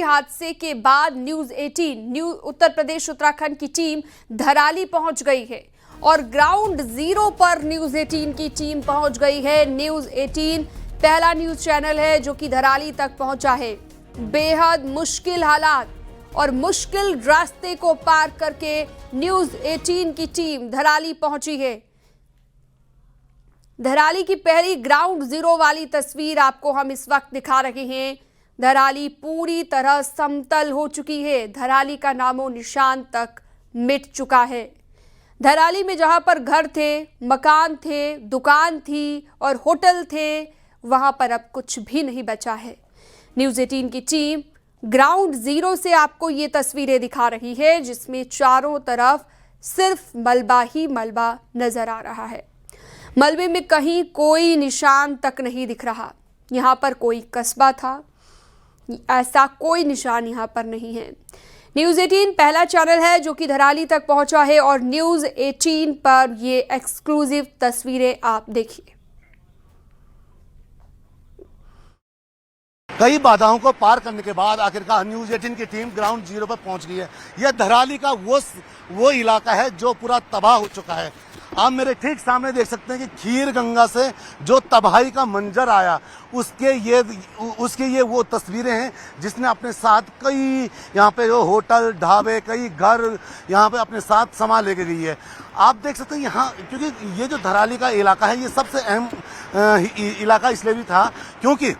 हादसे के बाद न्यूज 18 उत्तर प्रदेश उत्तराखंड की टीम धराली पहुंच गई है और ग्राउंड जीरो पर न्यूज 18 की टीम पहुंच गई है। न्यूज 18 पहला न्यूज चैनल है जो कि धराली तक पहुंचा है। बेहद मुश्किल हालात और मुश्किल रास्ते को पार करके न्यूज 18 की टीम धराली पहुंची है। धराली की पहली ग्राउंड जीरो वाली तस्वीर आपको हम इस वक्त दिखा रहे हैं। धराली पूरी तरह समतल हो चुकी है। धराली का नामो निशान तक मिट चुका है। धराली में जहां पर घर थे, मकान थे, दुकान थी और होटल थे, वहां पर अब कुछ भी नहीं बचा है। न्यूज 18 की टीम ग्राउंड जीरो से आपको ये तस्वीरें दिखा रही है जिसमें चारों तरफ सिर्फ मलबा ही मलबा नजर आ रहा है। मलबे में कहीं कोई निशान तक नहीं दिख रहा। यहाँ पर कोई कस्बा था, ऐसा कोई निशान यहाँ पर नहीं है। न्यूज 18 पहला चैनल है जो कि धराली तक पहुंचा है और न्यूज 18 पर ये एक्सक्लूसिव तस्वीरें आप देखिए। कई बाधाओं को पार करने के बाद आखिरकार न्यूज 18 की टीम ग्राउंड जीरो पर पहुंच गई है। यह धराली का वो इलाका है जो पूरा तबाह हो चुका है। आप मेरे ठीक सामने देख सकते हैं कि खीर गंगा से जो तबाही का मंजर आया उसके ये वो तस्वीरें हैं जिसने अपने साथ कई यहाँ पे जो होटल ढाबे कई घर यहाँ पे अपने साथ समा लेके गई है। आप देख सकते हैं यहाँ, क्योंकि ये जो धराली का इलाका है ये सबसे अहम इलाका इसलिए भी था क्योंकि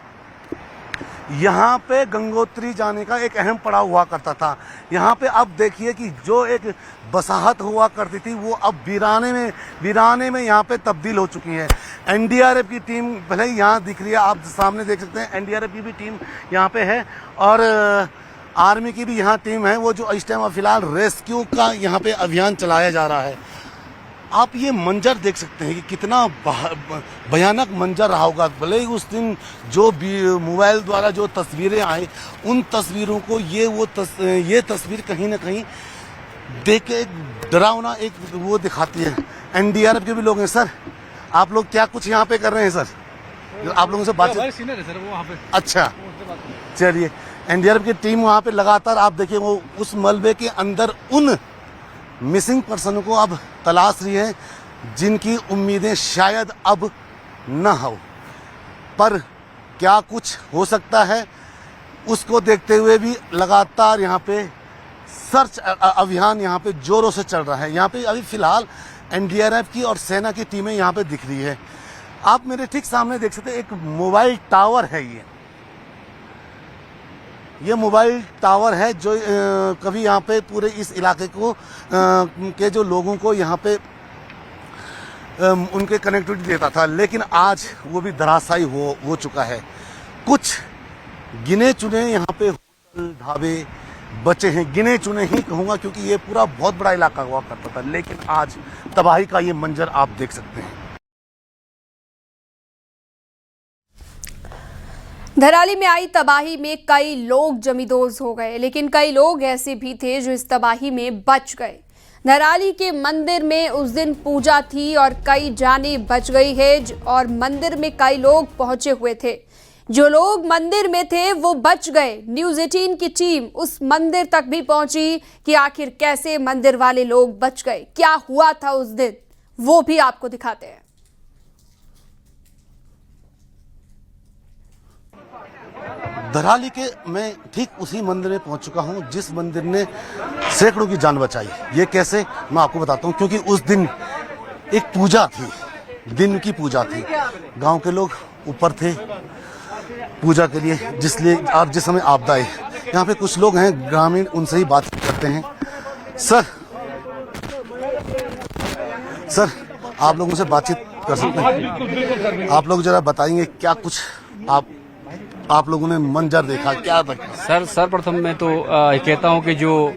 यहाँ पे गंगोत्री जाने का एक अहम पड़ाव हुआ करता था। यहाँ पे अब देखिए कि जो एक बसाहट हुआ करती थी वो अब वीराने में यहाँ पे तब्दील हो चुकी है। एनडीआरएफ की टीम भले ही यहाँ दिख रही है, आप सामने देख सकते हैं एनडीआरएफ की भी टीम यहाँ पे है और आर्मी की भी यहाँ टीम है। वो जो इस टाइम फिलहाल रेस्क्यू का यहाँ पे अभियान चलाया जा रहा है। आप ये मंजर देख सकते हैं कि कितना भयानक मंजर रहा होगा। भले ही उस दिन जो मोबाइल द्वारा जो तस्वीरें आई उन तस्वीरों को ये तस्वीर कहीं ना कहीं देख के एक डरावना एक वो दिखाती है। एनडीआरएफ के भी लोग हैं। सर आप लोग क्या कुछ यहाँ पे कर रहे हैं? सर आप लोगों से बातचीत सर वो वहाँ पे। अच्छा चलिए, एनडीआरएफ की टीम वहाँ पे लगातार आप देखिए वो उस मलबे के अंदर उन मिसिंग पर्सन को अब तलाश रही है जिनकी उम्मीदें शायद अब न हो, पर क्या कुछ हो सकता है उसको देखते हुए भी लगातार यहाँ पे सर्च अभियान यहाँ पे जोरों से चल रहा है। यहाँ पे अभी फिलहाल एनडीआरएफ की और सेना की टीमें यहाँ पे दिख रही है। आप मेरे ठीक सामने देख सकते हैं एक मोबाइल टावर है। ये मोबाइल टावर है जो कभी यहाँ पे पूरे इस इलाके को के जो लोगों को यहाँ पे उनके कनेक्टिविटी देता था, लेकिन आज वो भी धराशायी हो चुका है। कुछ गिने चुने यहाँ पे होटल ढाबे बचे हैं, गिने चुने ही कहूँगा क्योंकि ये पूरा बहुत बड़ा इलाका हुआ करता था, लेकिन आज तबाही का ये मंजर आप देख सकते हैं। धराली में आई तबाही में कई लोग जमींदोज हो गए, लेकिन कई लोग ऐसे भी थे जो इस तबाही में बच गए। धराली के मंदिर में उस दिन पूजा थी और कई जाने बच गई है और मंदिर में कई लोग पहुंचे हुए थे। जो लोग मंदिर में थे वो बच गए। न्यूज 18 की टीम उस मंदिर तक भी पहुंची कि आखिर कैसे मंदिर वाले लोग बच गए, क्या हुआ था उस दिन, वो भी आपको दिखाते हैं। धराली के मैं ठीक उसी मंदिर में पहुंच चुका हूं जिस मंदिर ने सैकड़ों की जान बचाई। ये कैसे, मैं आपको बताता हूं। क्योंकि उस दिन एक पूजा थी, दिन की पूजा थी। गांव के लोग ऊपर थे पूजा के लिए, जिस समय आपदा आई। यहाँ पे कुछ लोग हैं ग्रामीण, उनसे ही बात करते हैं। सर आप लोगों से बातचीत कर सकते हैं? आप लोग जरा बताएंगे क्या कुछ आप लोगों ने मंजर देखा, क्या था? सर प्रथम मैं तो कहता हूं कि जो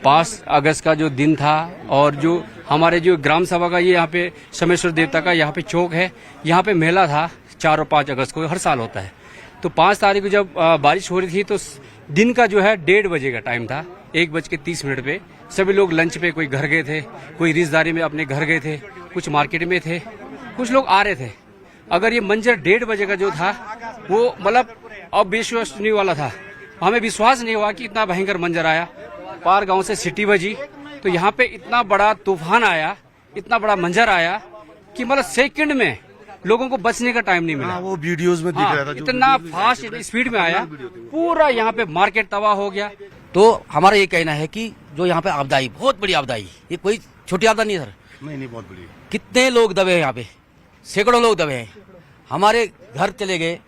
5 अगस्त का जो दिन था और जो हमारे जो ग्राम सभा का ये यहाँ पे समेश्वर देवता का यहाँ पे चौक है, यहाँ पे मेला था 4 और 5 अगस्त को हर साल होता है। तो 5 तारीख को जब बारिश हो रही थी तो दिन का जो है 1:30 बजे का टाइम था। 1:30 पे सभी लोग लंच पे, कोई घर गए थे, कोई रिश्तेदारी में अपने घर गए थे, कुछ मार्केट में थे, कुछ लोग आ रहे थे। अगर ये मंजर 1:30 बजे का जो था वो मतलब अविश्वसनीय वाला था हमें विश्वास नहीं हुआ कि इतना भयंकर मंजर आया। पार गांव से सिटी बजी तो यहाँ पे इतना बड़ा तूफान आया, इतना बड़ा मंजर आया कि मतलब सेकंड में लोगों को बचने का टाइम नहीं मिला। वो वीडियोस में दिख रहा था, इतना फास्ट स्पीड में आया, पूरा यहाँ पे मार्केट तबाह हो गया। तो हमारा ये कहना है कि जो यहाँ पे आपदा आई, बहुत बड़ी आपदा आई, ये कोई छोटी आपदा नहीं है सर। नहीं बहुत बड़ी। कितने लोग दबे हैं यहाँ पे, सैकड़ों लोग दबे हैं। हमारे घर चले गए,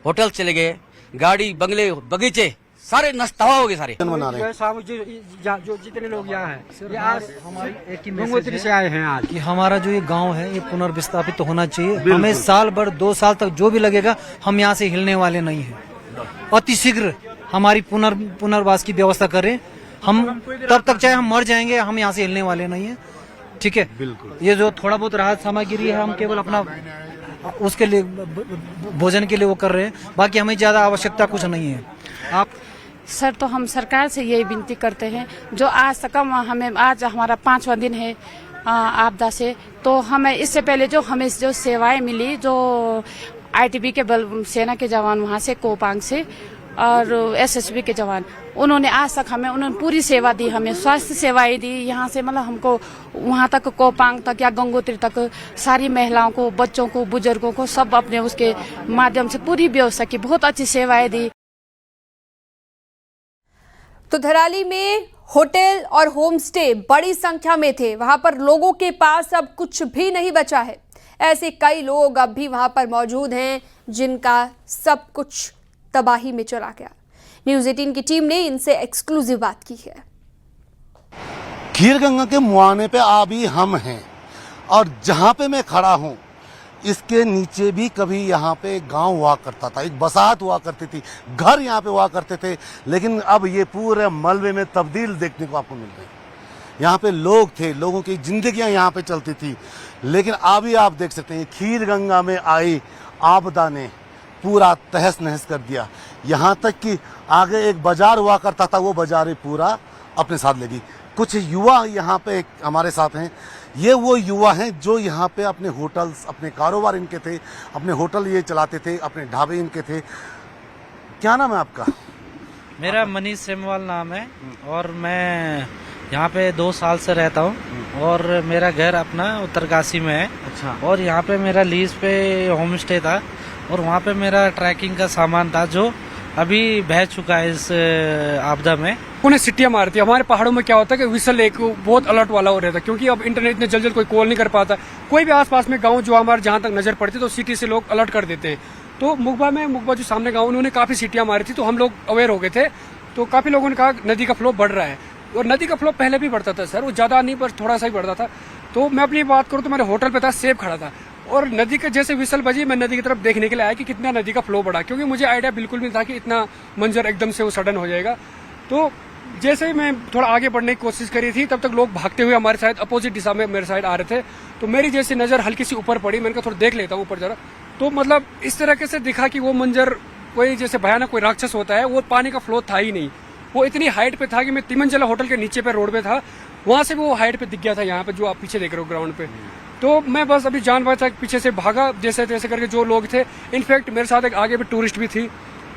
होटल चले गए, गाड़ी बंगले बगीचे सारे नष्ट हो गए सारे। बना रहे हैं जो जितने लोग यहाँ हैं, ये आज हमारी एक ही गंगोत्री से आए हैं आज कि हमारा जो ये गांव है ये पुनर्विस्थापित होना चाहिए। हमें साल भर 2 साल तक जो भी लगेगा, हम यहाँ से हिलने वाले नहीं हैं। अतिशीघ्र हमारी पुनर्वास की व्यवस्था करें। हम तब तक चाहे हम मर जाएंगे, हम यहाँ से हिलने वाले नहीं है। ठीक है, बिल्कुल। ये जो थोड़ा बहुत राहत सामग्री है, हम केवल अपना उसके लिए भोजन के लिए वो कर रहे हैं, बाकी हमें ज्यादा आवश्यकता कुछ नहीं है। आप सर, तो हम सरकार से यही विनती करते हैं, जो आज से कम हमें आज हमारा 5वां दिन है आपदा से, तो हमें इससे पहले जो हमें जो सेवाएं मिली, जो आईटीबी के बल सेना के जवान वहाँ से कोपांग से और एसएसबी के जवान, उन्होंने आज तक हमें उन्होंने पूरी सेवा दी, हमें स्वास्थ्य सेवाएं दी। यहाँ से मतलब हमको वहाँ तक कोपांग तक या गंगोत्री तक सारी महिलाओं को, बच्चों को, बुजुर्गों को सब अपने उसके माध्यम से पूरी व्यवस्था की, बहुत अच्छी सेवाएं दी। तो धराली में होटल और होम स्टे बड़ी संख्या में थे। वहां पर लोगों के पास अब कुछ भी नहीं बचा है। ऐसे कई लोग अब भी वहां पर मौजूद हैं जिनका सब कुछ तबाही में चला गया। न्यूज़ 18 की टीम ने इनसे एक्सक्लूसिव बात की है। खीर गंगा के मुहाने पे अभी हम हैं और जहां पे मैं खड़ा हूं इसके नीचे भी कभी यहाँ पे गांव हुआ करता था, एक बसाहत हुआ करती थी, घर यहाँ पे हुआ करते थे, लेकिन अब ये पूरे मलबे में तब्दील देखने को आपको मिल रही है। यहाँ पे लोग थे, लोगों की जिंदगियां यहाँ पे चलती थी, लेकिन अभी आप देख सकते हैं खीर गंगा में आई आपदा ने पूरा तहस नहस कर दिया। यहाँ तक कि आगे एक बाजार हुआ करता था, वो बाजार पूरा अपने साथ ले गई। कुछ युवा यहाँ पे हमारे साथ हैं। ये वो युवा हैं जो यहाँ पे अपने होटल्स, अपने कारोबार इनके थे, अपने होटल ये चलाते थे, अपने ढाबे इनके थे। क्या नाम है आपका? मेरा मनीष सेमवाल नाम है और मैं यहाँ पे 2 साल से रहता हूँ और मेरा घर अपना उत्तरकाशी में है। अच्छा। और यहाँ पे मेरा लीज पे होम स्टे था और वहाँ पे मेरा ट्रैकिंग का सामान था जो अभी बह चुका है इस आपदा में। उन्हें सिटियां मारती है। हमारे पहाड़ों में क्या होता है कि विसल एक बहुत अलर्ट वाला हो रहता है, क्योंकि अब इंटरनेट इतने जल्द कोई कॉल नहीं कर पाता। कोई भी आसपास में गांव जो हमारे जहां तक नजर पड़ती है तो सिटी से लोग अलर्ट कर देते हैं। तो मुकबा जो सामने गांव, उन्होंने काफी सिटियां मारी थी, तो हम लोग अवेयर हो गए थे। तो काफी लोगों ने कहा नदी का फ्लो बढ़ रहा है, और नदी का फ्लो पहले भी बढ़ता था सर, वो ज्यादा नहीं पर थोड़ा सा ही बढ़ता था। तो मैं अपनी बात करूँ तो मेरे होटल पे था, सेब खड़ा था और नदी के जैसे विसल बजी, मैं नदी की तरफ देखने के लिए आया कि कितना नदी का फ्लो बढ़ा, क्योंकि मुझे आइडिया बिल्कुल नहीं था कि इतना मंजर एकदम से वो सडन हो जाएगा। तो जैसे ही मैं थोड़ा आगे बढ़ने की कोशिश करी थी, तब तक लोग भागते हुए हमारे साइड अपोजिट दिशा में मेरे साइड आ रहे थे। तो मेरी जैसी नजर हल्की सी ऊपर पड़ी, मैंने कहा थोड़ा देख लेता हूँ ऊपर जरा। तो मतलब इस तरीके से दिखा कि वो मंजर कोई जैसे भयानक कोई राक्षस होता है, वो पानी का फ्लो था ही नहीं। वो इतनी हाइट पे था कि मैं 3 मंजिला होटल के नीचे पे रोड पे था, वहां से वो हाइट पे दिख गया था, यहाँ पे जो आप पीछे देख रहे हो ग्राउंड पे। तो मैं बस अभी जान बचा पीछे से भागा जैसे तैसे करके। जो लोग थे, इनफैक्ट मेरे साथ एक आगे भी टूरिस्ट भी थी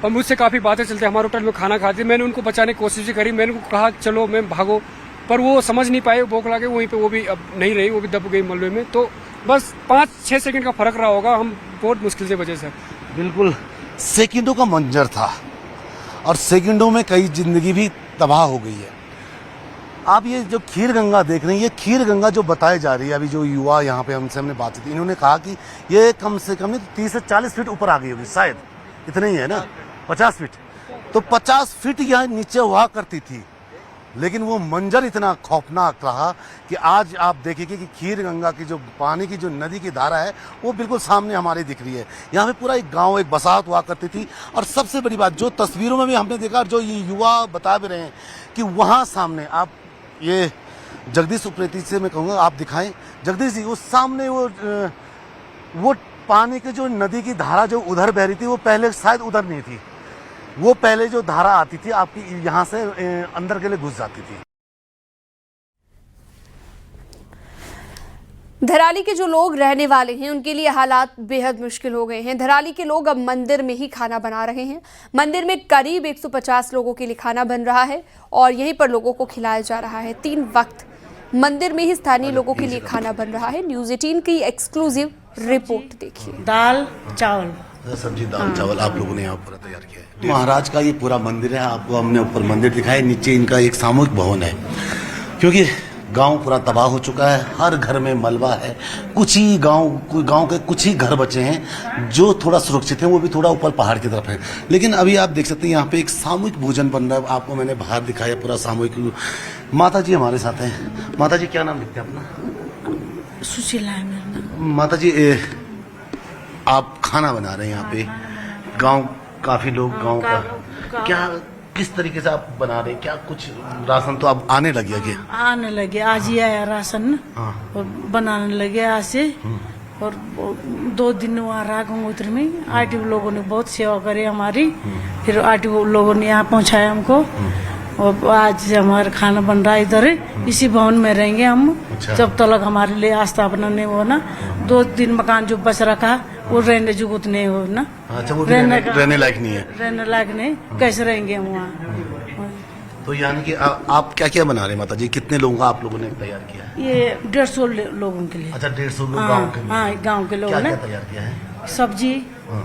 और मुझसे काफी बातें चलती, हमारे होटल में खाना खाती। मैंने उनको बचाने की कोशिश भी करी, मैंने उनको कहा चलो मैं भागो, पर वो समझ नहीं पाए, बौखला के वहीं पे वो भी अब नहीं रही, वो भी दब गई मलबे में। तो बस 5-6 सेकंड का फर्क रहा होगा, हम बहुत मुश्किल से बचे सर। बिल्कुल सेकंडों का मंजर था और सेकंडों में कई जिंदगी भी तबाह हो गई है। आप ये जो खीर गंगा देख रहे हैं, ये खीर गंगा जो बताई जा रही है, अभी जो युवा यहाँ पे हमसे हमने बातचीत की, इन्होंने कहा कि ये कम से कम 30 से 40 फीट ऊपर आ गई होगी, शायद इतना ही है ना, 50 फीट। तो 50 फीट यहाँ नीचे हुआ करती थी, लेकिन वो मंजर इतना खौफनाक रहा कि आज आप देखिए कि खीर गंगा की जो पानी की जो नदी की धारा है वो बिल्कुल सामने हमारे दिख रही है। यहाँ पे पूरा एक गांव, एक बसाहत हुआ करती थी। और सबसे बड़ी बात जो तस्वीरों में भी हमने देखा, जो ये युवा बता भी रहे हैं कि वहाँ सामने आप ये जगदीश उप्रेती से मैं कहूँगा आप दिखाएं, जगदीश जी, वो सामने वो पानी की जो नदी की धारा जो उधर बह रही थी, वो पहले शायद उधर नहीं थी, वो पहले जो धारा आती थी आपकी यहाँ से अंदर के लिए घुस जाती थी। धराली के जो लोग रहने वाले हैं उनके लिए हालात बेहद मुश्किल हो गए हैं। धराली के लोग अब मंदिर में ही खाना बना रहे हैं। मंदिर में करीब 150 लोगों के लिए खाना बन रहा है और यहीं पर लोगों को खिलाया जा रहा है। 3 वक्त मंदिर में ही स्थानीय लोगों के लिए खाना बन रहा है। न्यूज़ 18 की एक्सक्लूसिव रिपोर्ट देखिए। दाल चावल सब्जी दाल चावल आप लोगों ने यहाँ पर तैयार किया है। महाराज का ये पूरा मंदिर है। आपको हमने ऊपर मंदिर दिखाया, नीचे इनका एक सामूहिक भवन है, क्योंकि गांव पूरा तबाह हो चुका है। हर घर में मलबा है। कुछ ही गांव के कुछ ही घर बचे हैं जो थोड़ा सुरक्षित हैं, वो भी थोड़ा ऊपर पहाड़ की तरफ है। लेकिन अभी आप देख सकते हैं यहाँ पे एक सामूहिक भोजन बन रहा है। आपको मैंने बाहर दिखाया पूरा सामूहिक। माता जी हमारे साथ हैं। माता जी क्या नाम लिखते हैं अपना? सुशीला है मेरा नाम। माता जी आप खाना बना रहे हैं यहाँ पे। गांव काफी लोग गांव का क्या किस तरीके से आप बना रहे हैं? क्या कुछ राशन तो अब आने लगे क्या? आने लगे, आज ही आया राशन और बनाने लगे आज से। और 2 दिन वहाँ रहा गंगोत्री में। आरटीओ लोगों ने बहुत सेवा करी हमारी। फिर आरटीओ लोगों ने यहाँ पहुँचाया हमको और आज से हमारा खाना बन रहा है इधर। इसी भवन में रहेंगे हम जब तक हमारे लिए आस्थापना नहीं हो ना। 2 दिन मकान जो बच रखा वो रहने जुगत नहीं हो ना। अच्छा, वो रहने लायक नहीं है। रहने लायक नहीं, कैसे रहेंगे हम वहाँ? तो यानी कि आप क्या क्या बना रहे हैं माता जी? कितने लोगों का आप लोगों ने तैयार किया है? ये 150 लोगों के लिए। अच्छा, 150 लोग गांव के लिए। हाँ, गांव के लोगों ने क्या तैयार किया है? सब्जी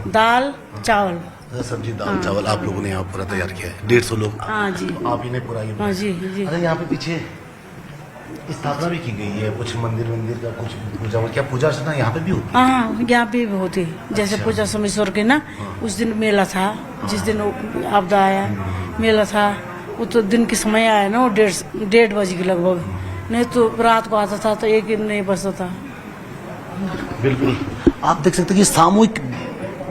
दाल चावल। सब्जी दाल चावल आप लोगों ने यहाँ पूरा तैयार किया है। 150 लोग। हाँ जी। आप ही ने पूरा ये। हाँ जी जी। अच्छा, यहाँ पे पीछे स्थापना भी की गई है कुछ मंदिर का, कुछ पूजा। क्या पूजा अर्चना यहाँ पे भी होती है? हाँ, यहाँ पे भी होती है। जैसे पूजा सोमेश्वर के ना, उस दिन मेला था। जिस दिन आपदा आया मेला था, वो तो दिन के समय आया ना। वो 1:30 बजे के लगभग, नहीं तो रात को आता था तो 1 नहीं बजता था। बिल्कुल आप देख सकते हैं कि सामूहिक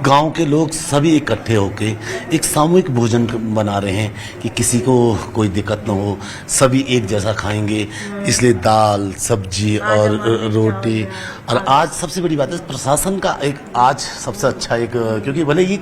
गांव के लोग सभी इकट्ठे होके एक सामूहिक भोजन बना रहे हैं कि किसी को कोई दिक्कत ना हो, सभी एक जैसा खाएंगे। इसलिए दाल सब्जी और रोटी। और आज सबसे बड़ी बात है प्रशासन का एक आज सबसे अच्छा एक, क्योंकि भले ही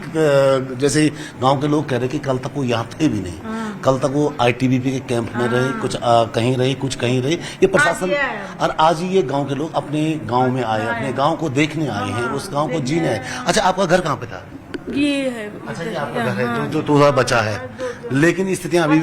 जैसे गांव के लोग कह रहे कि कल तक वो यहाँ थे भी नहीं। कल तक वो ITBP के कैंप में रहे, कुछ कहीं रहे, कुछ कहीं रहे। ये प्रशासन। और आज ही ये गांव के लोग अपने गांव में आए, अपने गांव को देखने आए हैं, उस गांव को जीने आए। अच्छा, आपका घर कहाँ पे था? ये है। अच्छा, ये आपका घर है जो थोड़ा बचा है। लेकिन स्थितियाँ अभी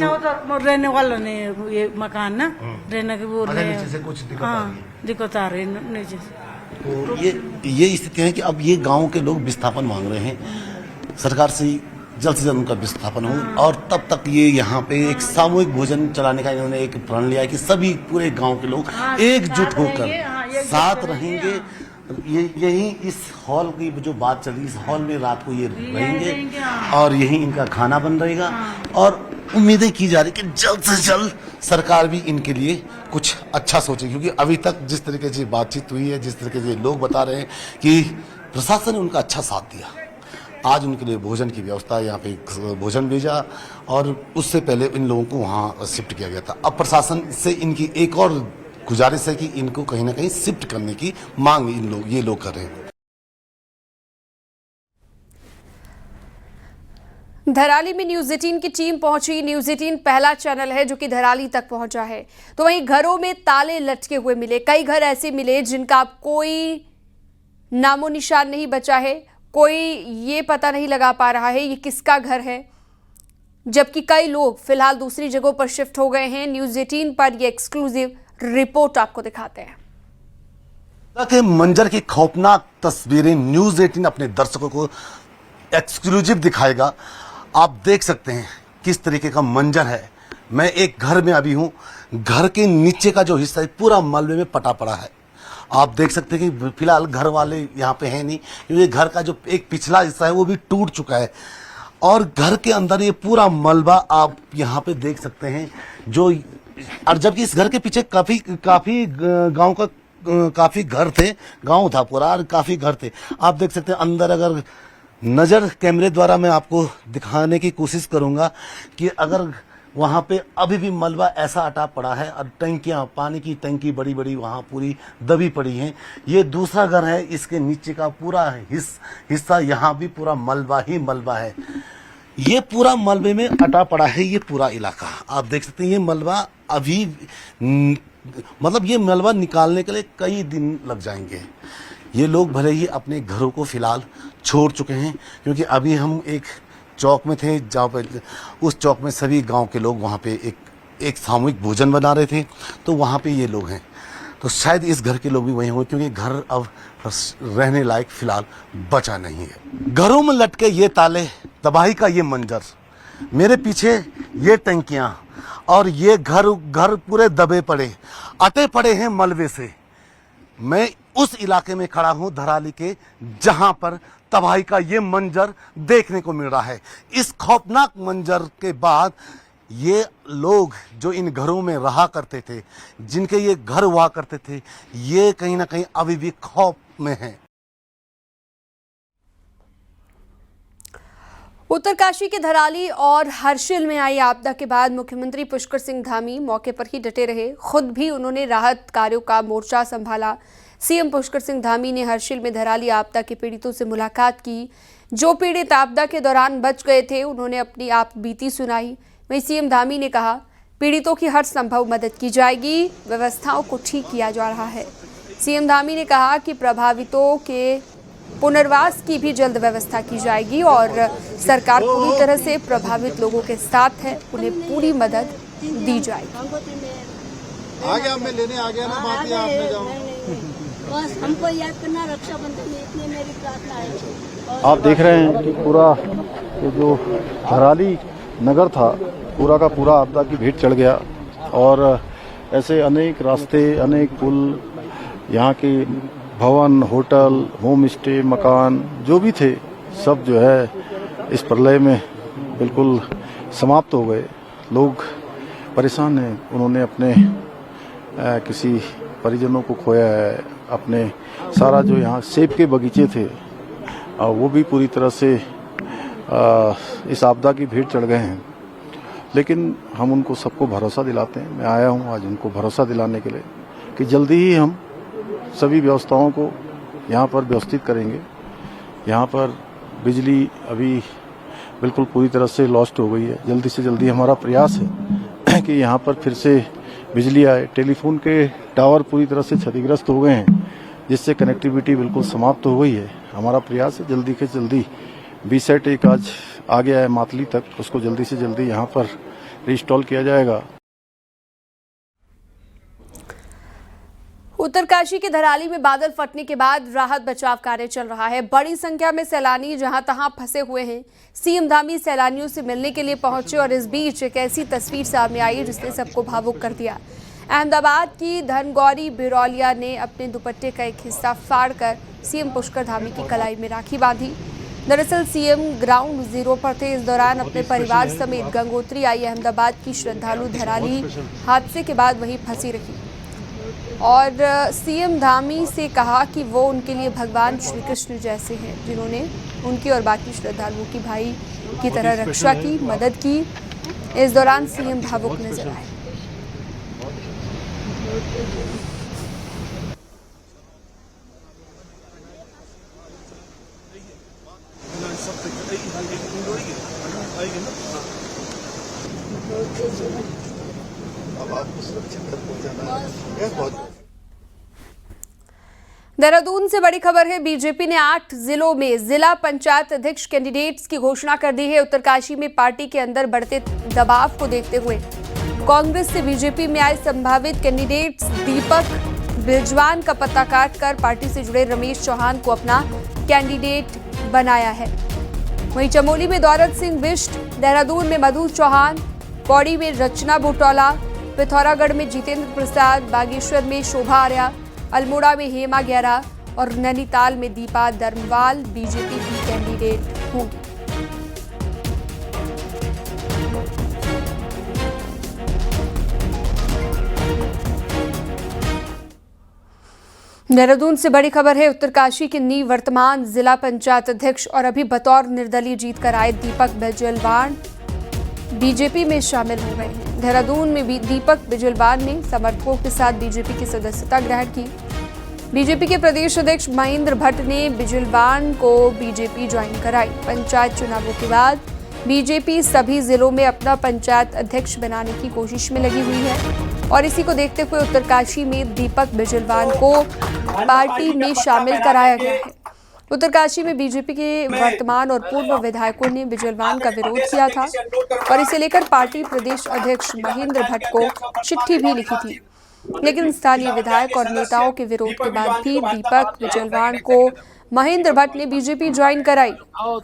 रहने वाला नहीं, ये मकान ना रहने के वो नीचे से कुछ दिक्कत आ रही है। दिक्कत आ रही है नीचे से। तो ये स्थितियाँ हैं कि अब ये गांव के लोग विस्थापन मांग रहे हैं सरकार से जल्द उनका विस्थापन हो। और तब तक ये यहाँ पे एक सामूहिक भोजन चलाने का इन्होंने एक प्रण लिया है कि सभी पूरे गांव के लोग एकजुट होकर साथ रहेंगे। यही इस हॉल की जो बात चली, इस हॉल में रात को ये रहेंगे और यही इनका खाना बन रहेगा। और उम्मीदें की जा रही कि जल्द से जल्द सरकार भी इनके लिए कुछ अच्छा सोचे, क्योंकि अभी तक जिस तरीके से बातचीत हुई है, जिस तरीके से लोग बता रहे हैं कि प्रशासन ने उनका अच्छा साथ दिया। आज उनके लिए भोजन की व्यवस्था, यहाँ पे भोजन भेजा और उससे पहले इन लोगों को वहाँ शिफ्ट किया गया था। अब प्रशासन से इनकी एक और गुजारिश है कि इनको कहीं ना कहीं शिफ्ट करने की मांग ये लोग कर रहे हैं। धराली में न्यूज़ 18 की टीम पहुंची। न्यूज़ 18 पहला चैनल है जो कि धराली तक पहुंचा है। तो वहीं घरों में ताले लटके हुए मिले। कई घर ऐसे मिले जिनका कोई नामो निशान नहीं बचा है। कोई ये पता नहीं लगा पा रहा है ये किसका घर है, जबकि कई लोग फिलहाल दूसरी जगहों पर शिफ्ट हो गए हैं। न्यूज़ 18 पर ये एक्सक्लूसिव रिपोर्ट आपको दिखाते हैं। के मंजर की खौफनाक तस्वीरें न्यूज़ 18 अपने दर्शकों को एक्सक्लूसिव दिखाएगा। आप देख सकते हैं किस तरीके का मंजर है। मैं एक घर में अभी हूं। घर के नीचे का जो हिस्सा है पूरा मलबे में पटा पड़ा है। आप देख सकते हैं कि फिलहाल घर वाले यहाँ पे हैं नहीं, क्योंकि घर का जो एक पिछला हिस्सा है वो भी टूट चुका है। और घर के अंदर ये पूरा मलबा आप यहाँ पे देख सकते हैं जो, और जबकि इस घर के पीछे काफी गांव का काफी घर थे, गांव था पूरा और काफी घर थे। आप देख सकते हैं अंदर, अगर नजर कैमरे द्वारा मैं आपको दिखाने की कोशिश करूंगा कि अगर वहां पे अभी भी मलबा ऐसा अटा पड़ा है और टंकियां, पानी की टंकी बड़ी बड़ी वहां पूरी दबी पड़ी हैं। ये दूसरा घर है, इसके नीचे का पूरा हिस्सा यहाँ भी पूरा मलबा ही मलबा है। ये पूरा मलबे में अटा पड़ा है ये पूरा इलाका। आप देख सकते हैं ये मलबा अभी मतलब ये मलबा निकालने के लिए कई दिन लग जाएंगे। ये लोग भले ही अपने घरों को फिलहाल छोड़ चुके हैं, क्योंकि अभी हम एक चौक में थे जहाँ पर उस चौक में सभी गांव के लोग वहाँ पे एक सामूहिक भोजन बना रहे थे, तो वहाँ पे ये लोग हैं। तो शायद इस घर के लोग भी वहीं होंगे, क्योंकि घर अब रहने लायक फिलहाल बचा नहीं है। घरों में लटके ये ताले, तबाही का ये मंजर, मेरे पीछे ये टंकियां और ये घर पूरे दबे पड़े, अटे पड़े हैं मलबे से। मैं उस इलाके में खड़ा हूं धराली के, जहां पर तबाही का ये मंजर देखने को मिल रहा है। इस खौफनाक मंजर के बाद ये लोग जो इन घरों में रहा करते थे, जिनके ये घर हुआ करते थे, ये कहीं ना कहीं अभी भी खौफ में हैं। उत्तरकाशी के धराली और हर्षिल में आई आपदा के बाद मुख्यमंत्री पुष्कर सिंह धामी मौके पर ही डटे रहे। खुद भी उन्होंने राहत कार्यों का मोर्चा संभाला। सीएम पुष्कर सिंह धामी ने हर्षिल में धराली आपदा के पीड़ितों से मुलाकात की। जो पीड़ित आपदा के दौरान बच गए थे, उन्होंने अपनी आप बीती सुनाई। वहीं सीएम धामी ने कहा, पीड़ितों की हर संभव मदद की जाएगी, व्यवस्थाओं को ठीक किया जा रहा है। सीएम धामी ने कहा कि प्रभावितों के पुनर्वास की भी जल्द व्यवस्था की जाएगी और सरकार पूरी तरह से प्रभावित लोगों के साथ है, उन्हें पूरी मदद दी जाएगी। आ गया, मैं लेने आ गया ना, बात आपने जाओ। बस हमको याद करना, रक्षाबंधन में इतनी मेरी प्रार्थना है। आप देख रहे हैं कि पूरा ये जो धराली नगर था, पूरा का पूरा आपदा की भेंट चढ़ गया और ऐसे अनेक रास्ते, अनेक पुल, यहाँ के भवन, होटल, होम स्टे, मकान जो भी थे, सब जो है इस प्रलय में बिल्कुल समाप्त हो गए। लोग परेशान हैं, उन्होंने अपने किसी परिजनों को खोया है, अपने सारा जो यहाँ सेब के बगीचे थे वो भी पूरी तरह से इस आपदा की भेंट चढ़ गए हैं। लेकिन हम उनको सबको भरोसा दिलाते हैं। मैं आया हूँ आज उनको भरोसा दिलाने के लिए कि जल्दी ही हम सभी व्यवस्थाओं को यहाँ पर व्यवस्थित करेंगे। यहाँ पर बिजली अभी बिल्कुल पूरी तरह से लॉस्ट हो गई है। जल्दी से जल्दी हमारा प्रयास है कि यहाँ पर फिर से बिजली आए। टेलीफोन के टावर पूरी तरह से क्षतिग्रस्त हो गए हैं, जिससे कनेक्टिविटी बिल्कुल समाप्त हो गई है। हमारा प्रयास है जल्दी से जल्दी बीसेट एक आज आ गया है मातली तक, उसको जल्दी से जल्दी यहाँ पर रिस्टॉल किया जाएगा। उत्तरकाशी के धराली में बादल फटने के बाद राहत बचाव कार्य चल रहा है। बड़ी संख्या में सैलानी जहां तहां फंसे हुए हैं। सीएम धामी सैलानियों से मिलने के लिए पहुंचे और इस बीच एक ऐसी तस्वीर सामने आई जिसने सबको भावुक कर दिया। अहमदाबाद की धनगौरी बिरौलिया ने अपने दुपट्टे का एक हिस्सा फाड़कर सीएम पुष्कर धामी की कलाई में राखी बांधी। दरअसल सीएम ग्राउंड जीरो पर थे। इस दौरान अपने परिवार समेत गंगोत्री आई अहमदाबाद की श्रद्धालु धराली हादसे के बाद वहीं फंसी रही और सीएम धामी से कहा कि वो उनके लिए भगवान श्री कृष्ण जैसे हैं, जिन्होंने उनकी और बाकी श्रद्धालुओं की भाई की तरह रक्षा की, मदद की। इस दौरान सीएम भावुक नजर आए। देहरादून से बड़ी खबर है। बीजेपी ने 8 जिलों में जिला पंचायत अध्यक्ष कैंडिडेट्स की घोषणा कर दी है। उत्तरकाशी में पार्टी के अंदर बढ़ते दबाव को देखते हुए कांग्रेस से बीजेपी में आए संभावित कैंडिडेट्स दीपक बिजवान का पत्ता काटकर पार्टी से जुड़े रमेश चौहान को अपना कैंडिडेट बनाया है। वहीं चमोली में दौलत सिंह बिष्ट, देहरादून में मधु चौहान, पौड़ी में रचना बुटौला, पिथौरागढ़ में जितेंद्र प्रसाद, बागेश्वर में शोभा आर्या, अल्मोड़ा में हेमा गैरा और नैनीताल में दीपा धर्मवाल बीजेपी की कैंडिडेट होंगी। देहरादून से बड़ी खबर है। उत्तरकाशी के निवर्तमान जिला पंचायत अध्यक्ष और अभी बतौर निर्दलीय जीत कर आए दीपक बिजलवान बीजेपी में शामिल हो गए हैं। देहरादून में भी दीपक बिजलवान ने समर्थकों के साथ बीजेपी की सदस्यता ग्रहण की। बीजेपी के प्रदेश अध्यक्ष महेंद्र भट्ट ने बिजलवान को बीजेपी ज्वाइन कराई। पंचायत चुनावों के बाद बीजेपी सभी जिलों में अपना पंचायत अध्यक्ष बनाने की कोशिश में लगी हुई है और इसी को देखते हुए उत्तरकाशी में दीपक बिजलवान को पार्टी में शामिल कराया गया है। उत्तरकाशी में बीजेपी के वर्तमान और पूर्व विधायकों ने बिजलवान का विरोध किया था और इसे लेकर पार्टी प्रदेश अध्यक्ष महेंद्र भट्ट को चिट्ठी भी लिखी थी, लेकिन स्थानीय विधायक और नेताओं के विरोध के बाद भी दीपक बिजलवान को महेंद्र भट्ट ने बीजेपी ज्वाइन कराई।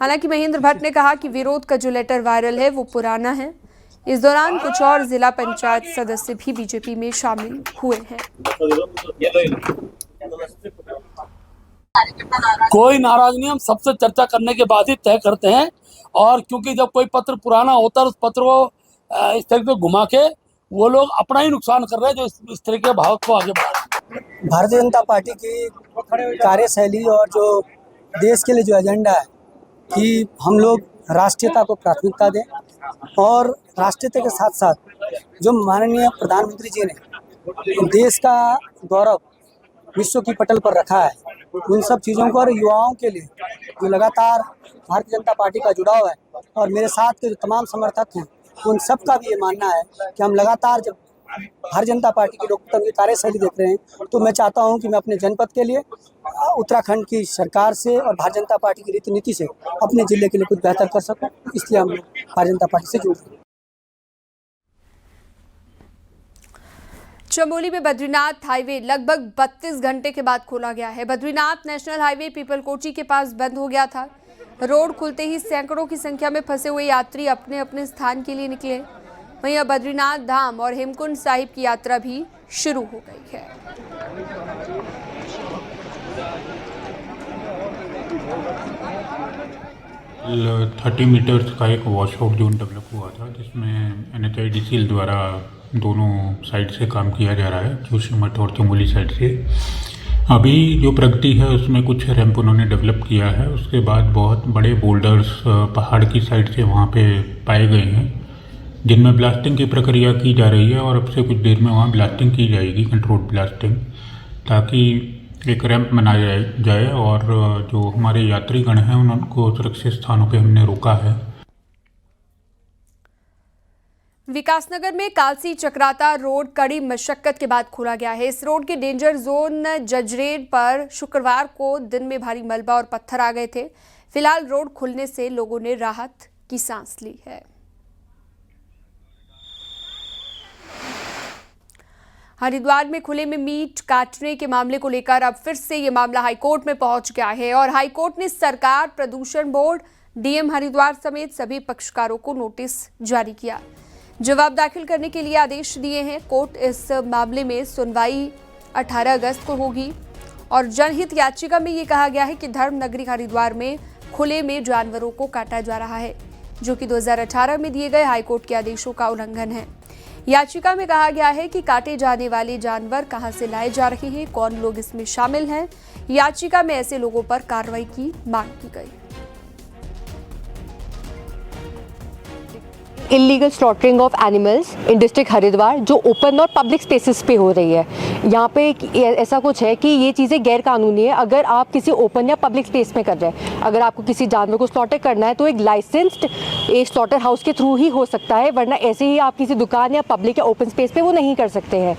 हालांकि महेंद्र भट्ट ने कहा कि विरोध का जो लेटर वायरल है वो पुराना है। इस दौरान कुछ और जिला पंचायत सदस्य भी बीजेपी में शामिल हुए हैं। कोई नाराज नहीं, हम सबसे चर्चा करने के बाद ही तय करते हैं। और क्योंकि जब कोई पत्र पुराना होता है उस पत्र को इस तरह से घुमा के वो लोग अपना ही नुकसान कर रहे हैं जो इस तरह के भाव को आगे बढ़ा। भारतीय जनता पार्टी की कार्यशैली और जो देश के लिए जो एजेंडा है कि हम लोग राष्ट्रीयता को प्राथमिकता दें और राष्ट्रीयता के साथ साथ जो माननीय प्रधानमंत्री जी ने देश का गौरव विश्व की पटल पर रखा है, उन सब चीज़ों को और युवाओं के लिए जो लगातार भारतीय जनता पार्टी का जुड़ाव है और मेरे साथ के जो तमाम समर्थक हैं, उन सब का भी ये मानना है कि हम लगातार जब भारतीय जनता पार्टी की लोकतंत्र की कार्यशैली देख रहे हैं तो मैं चाहता हूं कि मैं अपने जनपद के लिए उत्तराखंड की सरकार से और भारतीय जनता पार्टी की रीति नीति से अपने जिले के लिए कुछ बेहतर कर सकूं, इसलिए हम लोग भारतीय जनता पार्टी से जुड़ रहे हैं। चमोली में बद्रीनाथ हाईवे लगभग 32 घंटे के बाद खोला गया है। बद्रीनाथ नेशनल हाईवे पीपलकोटी के पास बंद हो गया था। रोड खुलते ही सैकड़ों की संख्या में फंसे हुए यात्री अपने अपने स्थान के लिए निकले। वहीं अब बद्रीनाथ धाम और हेमकुंड साहिब की यात्रा भी शुरू हो गई है। 30 मीटर्स का एक वॉश आउट जोन डेवलप हुआ था जिसमें NHIDCL द्वारा दोनों साइड से काम किया जा रहा है, जोशीमठ और चमोली साइड से। अभी जो प्रगति है उसमें कुछ रैंप उन्होंने डेवलप किया है। उसके बाद बहुत बड़े बोल्डर्स पहाड़ की साइड से वहाँ पे पाए गए हैं जिनमें ब्लास्टिंग की प्रक्रिया की जा रही है और अब से कुछ देर में वहाँ ब्लास्टिंग की जाएगी, कंट्रोल्ड ब्लास्टिंग, ताकि एक रैंप बनाया जाए और जो हमारे यात्रीगण हैं उनको सुरक्षित स्थानों पे हमने रोका है। विकासनगर में कालसी चक्राता रोड कड़ी मशक्कत के बाद खोला गया है। इस रोड के डेंजर जोन जजरेड पर शुक्रवार को दिन में भारी मलबा और पत्थर आ गए थे। फिलहाल रोड खुलने से लोगों ने राहत की सांस ली है। हरिद्वार में खुले में मीट काटने के मामले को लेकर अब फिर से ये मामला हाईकोर्ट में पहुंच गया है और हाईकोर्ट ने सरकार, प्रदूषण बोर्ड, डीएम हरिद्वार समेत सभी पक्षकारों को नोटिस जारी किया, जवाब दाखिल करने के लिए आदेश दिए हैं। कोर्ट इस मामले में सुनवाई 18 अगस्त को होगी और जनहित याचिका में ये कहा गया है कि धर्म नगरी हरिद्वार में खुले में जानवरों को काटा जा रहा है, जो कि 2018 में दिए गए हाईकोर्ट के आदेशों का उल्लंघन है। याचिका में कहा गया है कि काटे जाने वाले जानवर कहां से लाए जा रहे हैं, कौन लोग इसमें शामिल हैं। याचिका में ऐसे लोगों पर कार्रवाई की मांग की गई। Illegal slaughtering of animals in district Haridwar जो ओपन और पब्लिक स्पेसेस पे हो रही है। यहाँ पे ऐसा कुछ है कि ये चीज़ें गैर कानूनी है अगर आप किसी ओपन या पब्लिक स्पेस में कर रहे हैं। अगर आपको किसी जानवर को स्लॉटर करना है तो एक लाइसेंस्ड एक स्लॉटर हाउस के थ्रू ही हो सकता है, वरना ऐसे ही आप किसी दुकान या पब्लिक या ओपन स्पेस पे वो नहीं कर सकते हैं।